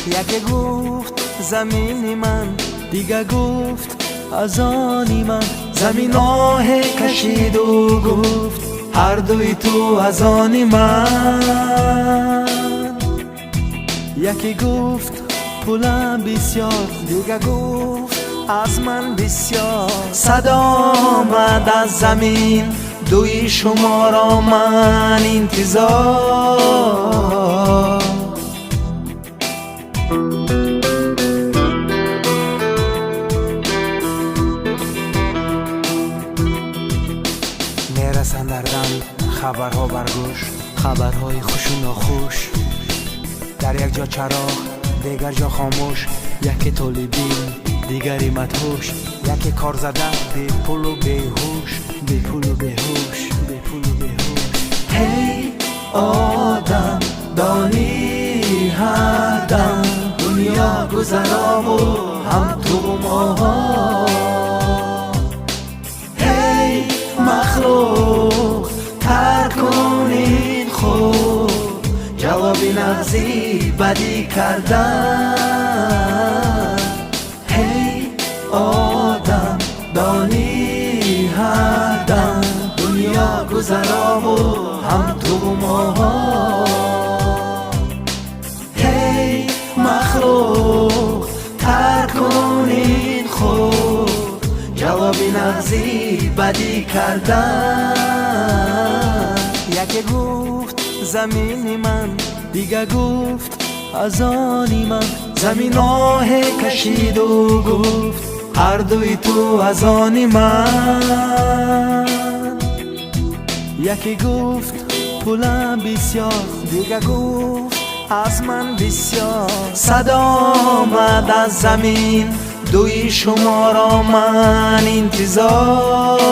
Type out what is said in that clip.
یکی گفت زمین من، دیگه گفت از آنی من. زمین آه کشید و گفت هر دوی تو از آنی من. یکی گفت پولم بسیار، دیگه گفت از من بسیار. صدا آمد از زمین دوی شما را من انتظار. میرسن در دم خبرها برگوش، خبرهای خوش و ناخوش. در یک جا چراغ دیگر جا خاموش، یکی طالبین دیگری مدهوش. یکی کار زده بی پول و بیهوش، بی پول و بیهوش، بی پول و بیهوش. هی آدم دانی هر دم دنیا گذرا و هم تو ماها. هی مخلوق ترک کنین خود، جوابی نغزی بدی کردن. هی آدم دانی هر دم دنیا گذرا و هم تو ماها. هی مخلوق ترک کنین خود، جوابی نغزی بدی کردن. یکی گفت زمین من، دیگه گفت از آنی من. زمین آه کشید و گفت هر دوی تو از آنی من. یکی گفت پولم بسیار، دیگه گفت از من بسیار. صدا آمد از زمین دوی شما را من انتظار.